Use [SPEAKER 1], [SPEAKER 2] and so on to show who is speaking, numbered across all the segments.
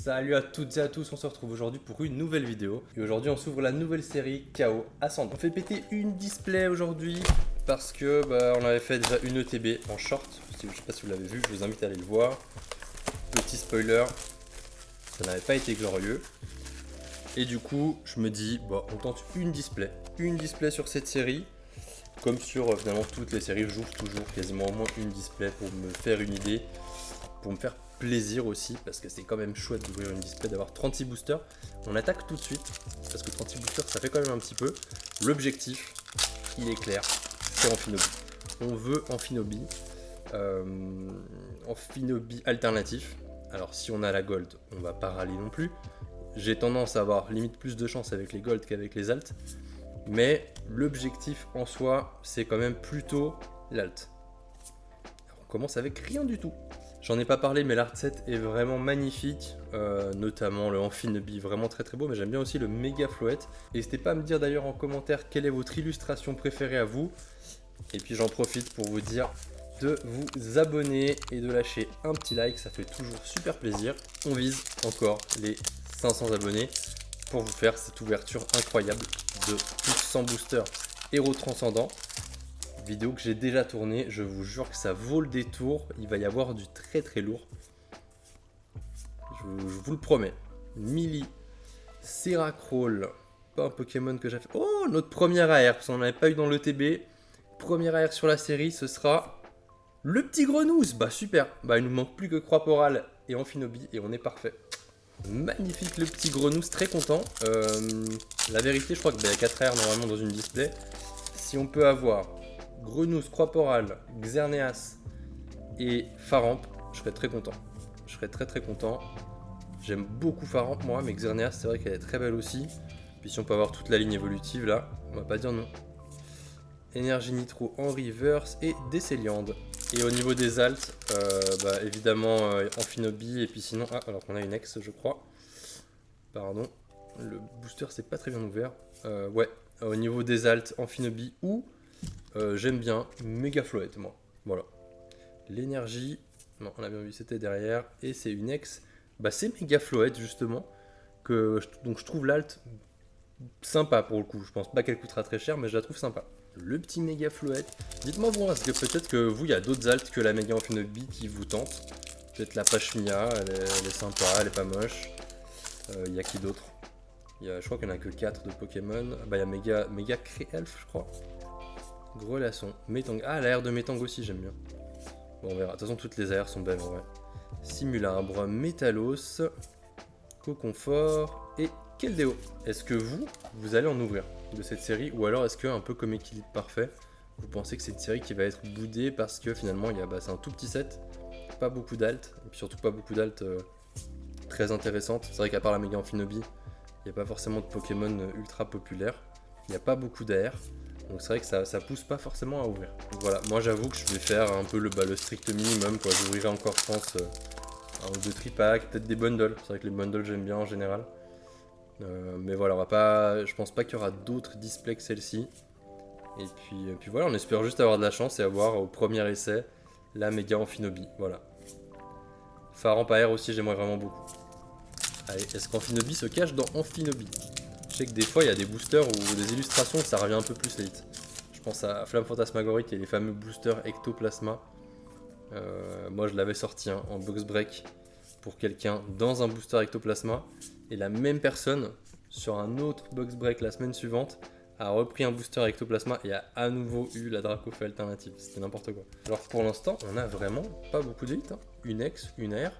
[SPEAKER 1] Salut à toutes et à tous, on se retrouve aujourd'hui pour une nouvelle vidéo. Et aujourd'hui on s'ouvre la nouvelle série KO Ascendant. On fait péter une display aujourd'hui parce que on avait fait déjà une ETB en short. Je sais pas si vous l'avez vu, je vous invite à aller le voir. Petit spoiler, ça n'avait pas été glorieux. Et du coup je me dis, on tente une display sur cette série. Comme sur finalement toutes les séries, j'ouvre toujours quasiment au moins une display pour me faire une idée, pour me faire plaisir aussi, parce que c'est quand même chouette d'ouvrir une display, d'avoir 36 boosters. On attaque tout de suite, parce que 36 boosters ça fait quand même un petit peu. L'objectif, il est clair, c'est Amphinobi. On veut Amphinobi, Amphinobi alternatif. Alors si on a la gold, on va pas râler non plus. J'ai tendance à avoir limite plus de chance avec les gold qu'avec les alt. Mais l'objectif en soi, c'est quand même plutôt l'alt. On commence avec rien du tout. J'en ai pas parlé, mais l'art set est vraiment magnifique, notamment le Amphinobi, vraiment très très beau, mais j'aime bien aussi le méga floette. N'hésitez pas à me dire d'ailleurs en commentaire quelle est votre illustration préférée à vous. Et puis j'en profite pour vous dire de vous abonner et de lâcher un petit like, ça fait toujours super plaisir. On vise encore les 500 abonnés pour vous faire cette ouverture incroyable de plus de 100 boosters héros transcendants. Vidéo que j'ai déjà tournée, je vous jure que ça vaut le détour, il va y avoir du très très lourd. Je vous le promets. Millie, Seracrawl, pas un Pokémon que j'ai fait. Oh, notre première AR, parce qu'on n'en avait pas eu dans l'ETB. Première AR sur la série, ce sera le petit Grenousse. Bah super, il nous manque plus que Croix-Poral et Amphinobi et on est parfait. Magnifique le petit Grenousse, très content. La vérité, je crois qu'il y a 4 AR normalement dans une display. Si on peut avoir Grenousse, Croix-Poral, Xerneas et Faramp, je serais très content. Je serais très très content. J'aime beaucoup Faramp moi, mais Xerneas c'est vrai qu'elle est très belle aussi. Puis si on peut avoir toute la ligne évolutive là, on va pas dire non. Énergie Nitro en reverse et Décéliande. Et au niveau des alts, évidemment Amphinobi et puis sinon, alors qu'on a une ex je crois. Pardon, le booster c'est pas très bien ouvert. Au niveau des alts, Amphinobi ou j'aime bien méga floette moi. Voilà. L'énergie, non on a bien vu c'était derrière et c'est une ex. C'est méga floette justement donc je trouve l'alt sympa pour le coup. Je pense pas qu'elle coûtera très cher mais je la trouve sympa. Le petit méga floette. Dites-moi vous, parce que peut-être que vous, il y a d'autres alts que la méga Amphinobi qui vous tentent. Peut-être la Pashmia, elle est sympa, elle est pas moche. Il y a qui d'autre? Je crois qu'il n'y en a que 4 de Pokémon. Il y a méga Créelf, je crois. Grelasson, Métang. Ah, l'AR de Métang aussi, j'aime bien. Bon, on verra. De toute façon, toutes les AR sont belles en vrai. Simulabre, Métalos, Coconfort et Keldeo. Est-ce que vous allez en ouvrir de cette série, ou alors est-ce que, un peu comme Équilibre Parfait, vous pensez que c'est une série qui va être boudée parce que finalement c'est un tout petit set, pas beaucoup d'alt, et puis surtout pas beaucoup d'alt très intéressantes. C'est vrai qu'à part la méga Amphinobi, il n'y a pas forcément de Pokémon ultra populaires, il n'y a pas beaucoup d'AR, donc c'est vrai que ça pousse pas forcément à ouvrir. Donc voilà, moi j'avoue que je vais faire un peu le strict minimum, quoi. J'ouvrirai encore, je pense, un ou deux tripacks, peut-être des bundles. C'est vrai que les bundles j'aime bien en général. Mais voilà, je pense pas qu'il y aura d'autres displays que celle-ci. Et puis voilà, on espère juste avoir de la chance et avoir au premier essai la méga Amphinobi. Voilà. Faramp AR aussi, j'aimerais vraiment beaucoup. Allez, est-ce qu'Amphinobi se cache dans Amphinobi? Je sais que des fois il y a des boosters ou des illustrations où ça revient un peu plus vite. Je pense à Flamme Fantasmagorique et les fameux boosters Ectoplasma. Moi je l'avais sorti en box break pour quelqu'un dans un booster Ectoplasma. Et la même personne, sur un autre box break la semaine suivante, a repris un booster Ectoplasma et a à nouveau eu la Dracofeu alternative. C'était n'importe quoi. Alors pour l'instant, on a vraiment pas beaucoup d'élites. Une ex, une air,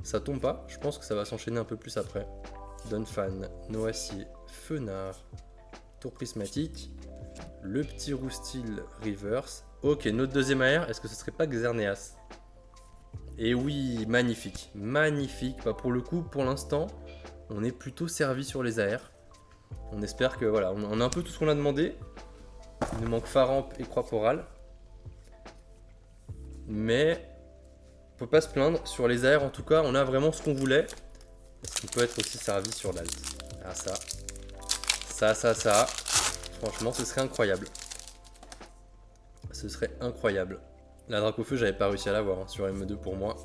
[SPEAKER 1] ça tombe pas. Je pense que ça va s'enchaîner un peu plus après. Dunfan, Noacier, Fenard, Tour Prismatique, le petit Roustil Reverse. Ok, notre deuxième AR, est-ce que ce serait pas Xerneas? Et oui, magnifique. Magnifique. Pour le coup, pour l'instant, on est plutôt servi sur les AR. On espère que voilà, on a un peu tout ce qu'on a demandé. Il nous manque Faramp et Croix-Poral. Mais on peut pas se plaindre. Sur les AR en tout cas, on a vraiment ce qu'on voulait. Est-ce qu'on peut être aussi servi sur l'alt? Ah ça. Franchement, ce serait incroyable. Ce serait incroyable. La Dracofeu, j'avais pas réussi à l'avoir sur M2 pour moi.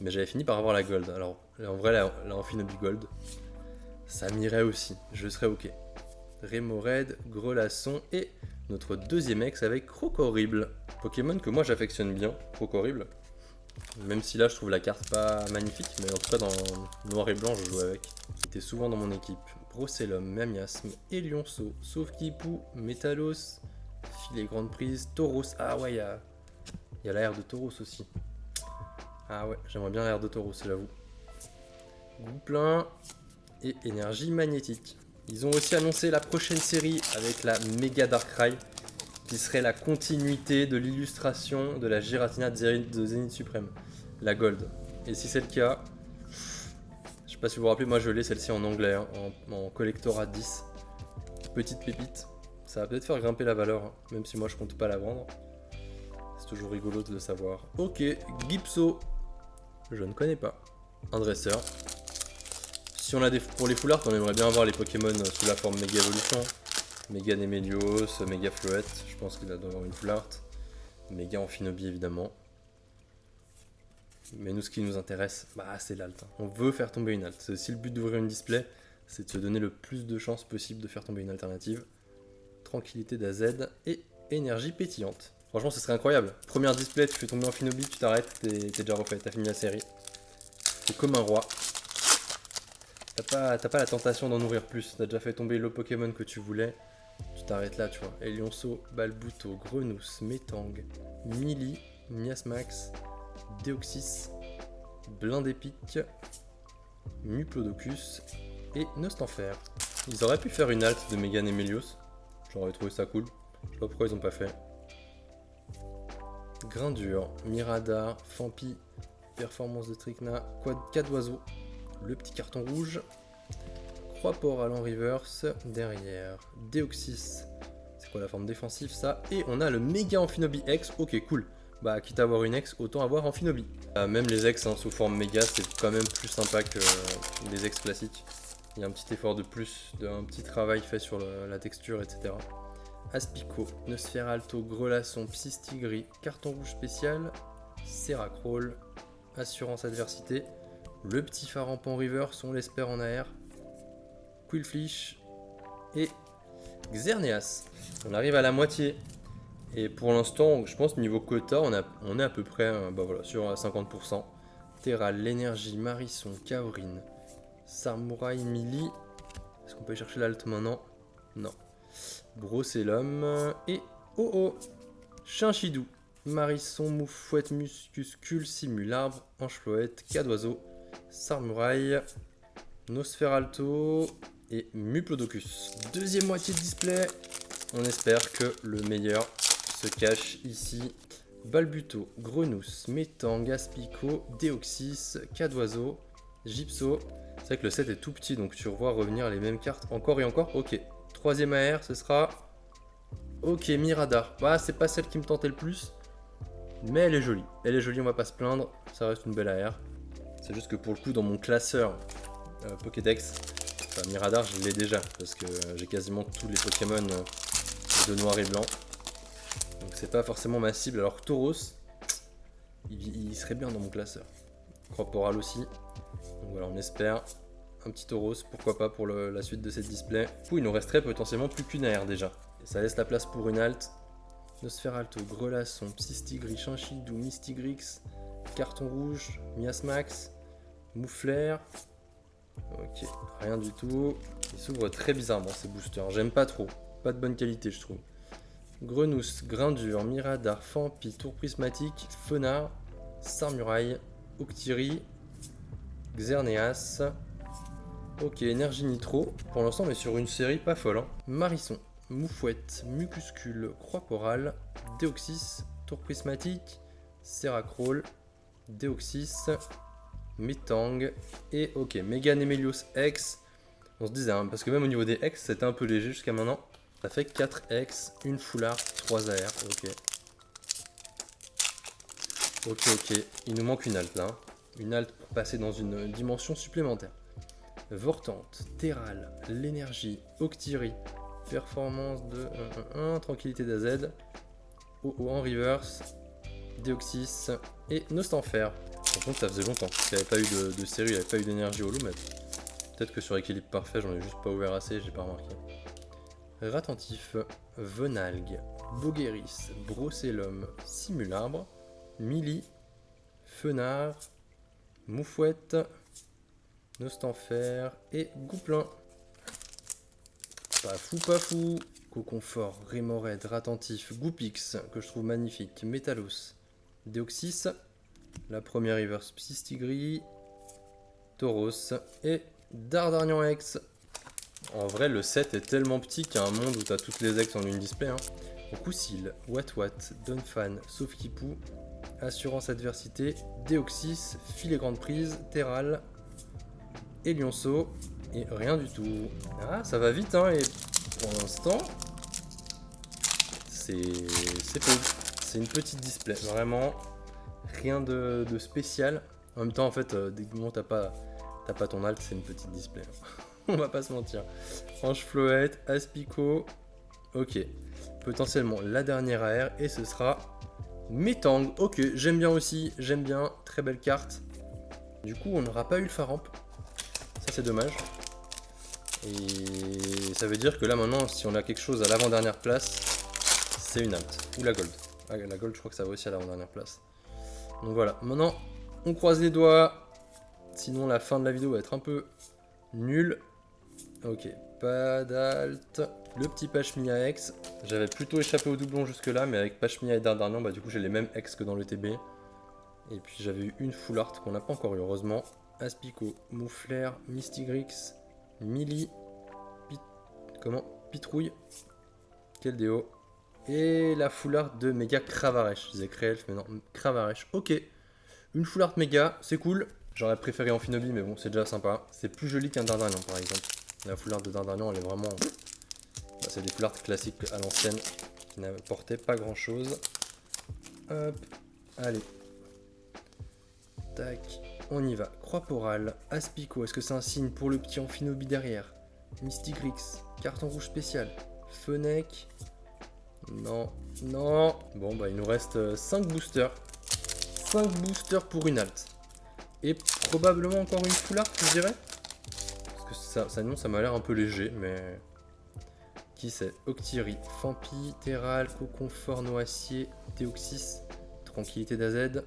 [SPEAKER 1] Mais j'avais fini par avoir la gold. Alors en vrai, la Amphinobi Gold, ça m'irait aussi. Je serais ok. Remoraid, Grelasson et notre deuxième ex avec Krokorrible. Pokémon que moi j'affectionne bien, Krokorrible. Même si là je trouve la carte pas magnifique, mais en tout cas dans noir et blanc je jouais avec. Il était souvent dans mon équipe. Brocellum, Mamiasme et Lionceau, sauf Kipou, Métalos, Filet Grande Prise, Tauros. Ah ouais, il y a l'air de Tauros aussi. Ah ouais, j'aimerais bien l'air de Tauros, j'avoue. Gouplin et Énergie Magnétique. Ils ont aussi annoncé la prochaine série avec la Mega Darkrai, qui serait la continuité de l'illustration de la Giratina de Zénith Suprême, la Gold. Et si c'est le cas, je sais pas si vous vous rappelez, moi je l'ai celle-ci en anglais, hein, en collector à 10. Petite pépite, ça va peut-être faire grimper la valeur, hein, même si moi je compte pas la vendre. C'est toujours rigolo de le savoir. Ok, Gipso, je ne connais pas. Un dresseur. Si on a pour les full art, on aimerait bien avoir les Pokémon sous la forme Mega Evolution. Méga Nemelios, Méga Floette, je pense qu'il doit avoir une full art. Méga Amphinobi évidemment. Mais nous, ce qui nous intéresse, c'est l'alt. On veut faire tomber une alt. C'est aussi le but d'ouvrir une display, c'est de se donner le plus de chances possible de faire tomber une alternative. Tranquillité d'AZ et énergie pétillante. Franchement, ce serait incroyable. Première display, tu fais tomber Amphinobi, tu t'arrêtes, t'es déjà refait, t'as fini la série. T'es comme un roi. T'as pas la tentation d'en nourrir plus. T'as déjà fait tomber le Pokémon que tu voulais. Tu t'arrêtes là, tu vois. Elionceau, Balbuto, Grenousse, Metang, Mili, Miasmax, Deoxys, Blindépic, Muplodocus et Nostanfer. Ils auraient pu faire une alt de Mega Nemelios. J'aurais trouvé ça cool. Je sais pas pourquoi ils ont pas fait. Grindure, Miradar, Fampi, Performance de Trickna, Quad d'oiseau, le petit carton rouge, Croix-Port en reverse, derrière Deoxys, c'est quoi la forme défensive ça, et on a le méga Amphinobi X, ok cool, quitte à avoir une X, autant avoir Amphinobi. Même les X sous forme méga, c'est quand même plus sympa que les X classiques, il y a un petit effort de plus, un petit travail fait sur la texture, etc. Aspico, Nosferalto, Grelasson, Psystigris, carton rouge spécial, Seracrawl, Assurance Adversité, le petit Farampon reverse, on l'espère en AR, Quillfish et Xerneas. On arrive à la moitié. Et pour l'instant, je pense niveau quota, on est à peu près sur 50%. Terral, l'énergie, Marisson, Kaorin, Samouraï, Mili. Est-ce qu'on peut chercher l'alt maintenant? Non. Brocellum et Chinchidou. Marisson, Moufouette, Muscuscule, Simularbre, Ancheloette, Cadoiseau, Samouraï, Nosferalto et Muplodocus. Deuxième moitié de display. On espère que le meilleur se cache ici. Balbuto, Grenousse, Metang, Aspico, Deoxys, Cadoiseau, Gypso. C'est vrai que le set est tout petit, donc tu revois revenir les mêmes cartes encore et encore. Ok. Troisième AR, ce sera... Ok, Miradar. C'est pas celle qui me tentait le plus. Mais elle est jolie. Elle est jolie, on va pas se plaindre. Ça reste une belle AR. C'est juste que pour le coup, dans mon classeur Pokédex, Miradar, je l'ai déjà. Parce que j'ai quasiment tous les Pokémon de noir et blanc. Donc c'est pas forcément ma cible. Alors que Tauros, il serait bien dans mon classeur. Croix-Poral aussi. Donc voilà, on espère un petit Tauros, pourquoi pas pour la suite de cette display. Du coup, il nous resterait potentiellement plus qu'une AR déjà. Et ça laisse la place pour une alt. Nosferalto, Grelasson, Psystigris, Chinchidou, Mystigrix, Carton Rouge, Miasmax, Mouflair. Ok, rien du tout. Il s'ouvre très bizarrement ces boosters. J'aime pas trop. Pas de bonne qualité, je trouve. Grenousse, Grindure, Miradar, Fampi, Tour Prismatique, Fenard, Samouraï, Octiri, Xerneas. Ok, énergie nitro. Pour l'instant, on est sur une série pas folle. Hein. Marisson, Moufouette, Mucuscule, Croix-Poral, Deoxys, Tour Prismatique, Seracrawl, Deoxys, Metang et ok, Mega Nemelios X. On se disait, hein, parce que même au niveau des X, c'était un peu léger jusqu'à maintenant. Ça fait 4 X, une full art, 3 AR. Ok. Ok. Il nous manque une alt là. Hein. Une alt pour passer dans une dimension supplémentaire. Vortante, Terral, l'énergie, Octiri, performance de 1, tranquillité d'AZ, en reverse, Deoxys et Nostanfer. Par contre, ça faisait longtemps qu'il n'y avait pas eu de série, il n'y avait pas eu d'énergie holo, mais peut-être que sur équilibre parfait, j'en ai juste pas ouvert assez, j'ai pas remarqué. Ratentif, Venalgue, Bogueris, Brossellum, Simularbre, Mili, Fenard, Moufouette, Nostanfer et Gouplin. Pas fou. Coconfort, Rémored, Ratentif, Goupix, que je trouve magnifique, Métalos, Deoxys, la première reverse Psystigris, Tauros et Dardarnian X. En vrai, le set est tellement petit qu'il y a un monde où tu as toutes les X en une display. Hein. Koussil, Watwat, Donphan, Saufkipou, Assurance Adversité, Deoxys, Filet Grande Prise, Terral et Lionceau. Et rien du tout. Ah, ça va vite, hein, et pour l'instant, c'est pauvre. C'est une petite display, vraiment rien de spécial. En même temps, en fait, dès que t'as pas ton alt, c'est une petite display. On va pas se mentir. Franche Floette, Aspico, ok. Potentiellement la dernière AR, et ce sera Metang. Ok, j'aime bien aussi, j'aime bien, très belle carte. Du coup, on n'aura pas eu le Faramp. Ça, c'est dommage. Et ça veut dire que là maintenant, si on a quelque chose à l'avant-dernière place, c'est une alt. Ou la gold. Ah, la gold, je crois que ça va aussi à l'avant-dernière place. Donc voilà, maintenant, on croise les doigts. Sinon, la fin de la vidéo va être un peu nulle. Ok, pas d'alt. Le petit Pashmia X. J'avais plutôt échappé au doublon jusque-là, mais avec Pashmia et Dardarnian, bah du coup j'ai les mêmes X que dans le TB. Et puis j'avais eu une full art qu'on n'a pas encore eu, heureusement. Aspico, Mouflair, Mystigrix, Mili, Pitrouille, Keldeo, et la full art de Méga Cravaresh. Je disais Créelf, mais non, Cravaresh. Ok, une full art méga, c'est cool. J'aurais préféré Amphinobi, mais bon, c'est déjà sympa. C'est plus joli qu'un Dardarnian, par exemple. La full art de Dardarnian, elle est vraiment... Bah, c'est des full art classiques à l'ancienne, qui n'apportaient pas grand-chose. Hop, allez. Tac, on y va. Croix-Porale, Aspico, est-ce que c'est un signe pour le petit Amphinobi derrière? Mystigrix, carton rouge spécial. Fennec, non, non. Bon, bah il nous reste 5 boosters. 5 boosters pour une alt. Et probablement encore une full art, je dirais. Parce que ça m'a l'air un peu léger, mais... Qui c'est? Octiri, Fampi, Terral, Coconfort, Noacier, Deoxys, Tranquillité d'AZ.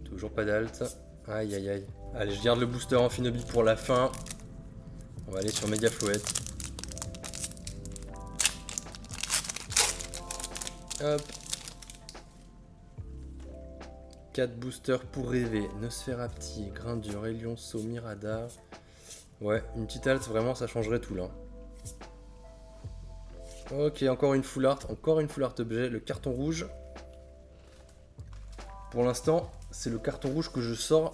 [SPEAKER 1] Toujours pas d'alt. Aïe aïe aïe. Allez, je garde le booster Amphinobi pour la fin. On va aller sur Méga Floette. Hop. 4 boosters pour rêver. Nosferapti, Grindure, Elionceau, Miradar. Ouais, une petite alt, vraiment, ça changerait tout là. Ok, encore une full art objet, le carton rouge. Pour l'instant, c'est le carton rouge que je sors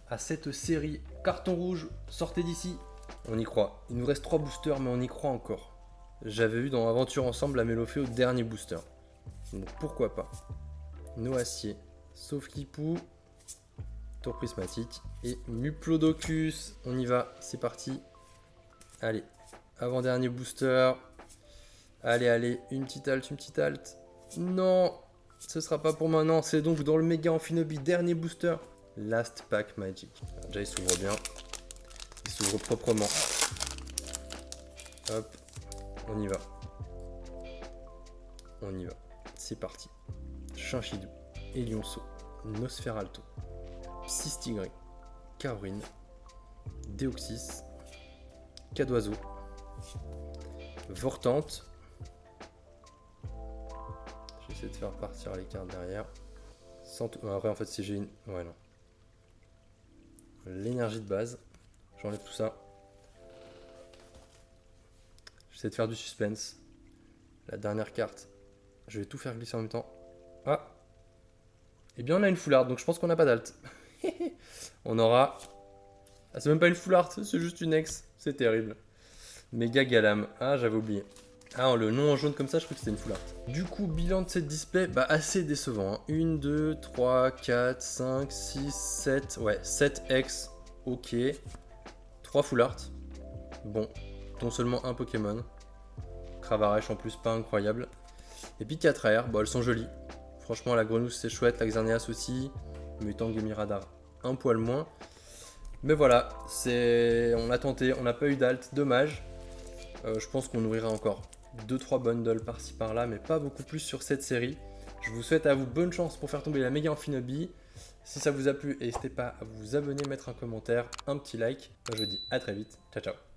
[SPEAKER 1] à cette série. Carton rouge, sortez d'ici. On y croit. Il nous reste 3 boosters, mais on y croit encore. J'avais eu dans Aventure Ensemble la Mélofée au dernier booster. Donc pourquoi pas. Noacier, Saufkipou, Tour Prismatique et Muplodocus. On y va, c'est parti. Allez, avant-dernier booster. Allez, allez, une petite alt. Non, ce sera pas pour maintenant. C'est donc dans le méga Amphinobi, dernier booster. Last Pack Magic. Alors, déjà, il s'ouvre bien. Il s'ouvre proprement. Hop, on y va. On y va. C'est parti. Chinchidou, Elionceau, Nosferalto, Psystigris, Caorine, Deoxys, Cadoiseau, Vortante. J'essaie de faire partir les cartes derrière. Après, en fait, si j'ai une... Ouais, non. L'énergie de base. J'enlève tout ça. J'essaie de faire du suspense. La dernière carte. Je vais tout faire glisser en même temps. Ah! Eh bien, on a une full art, donc je pense qu'on n'a pas d'alt. On aura... Ah, c'est même pas une full art, c'est juste une ex. C'est terrible. Méga Galam. Ah, j'avais oublié. Ah, le nom en jaune comme ça, je crois que c'était une full art. Du coup, bilan de cette display, bah assez décevant. Hein. 1, 2, 3, 4, 5, 6, 7. Ouais, 7 X. Ok. 3 full art. Bon, dont seulement un Pokémon. Cravaresh en plus, pas incroyable. Et puis 4 R. Bon, elles sont jolies. Franchement, la Grenouille, c'est chouette. La Xerneas aussi. Mutangemie Radar un poil moins. Mais voilà, on a tenté, on n'a pas eu d'alt, dommage. Je pense qu'on ouvrira encore 2-3 bundles par-ci par-là, mais pas beaucoup plus sur cette série. Je vous souhaite à vous bonne chance pour faire tomber la méga Amphinobi. Si ça vous a plu, n'hésitez pas à vous abonner, mettre un commentaire, un petit like. Moi je vous dis à très vite, ciao ciao.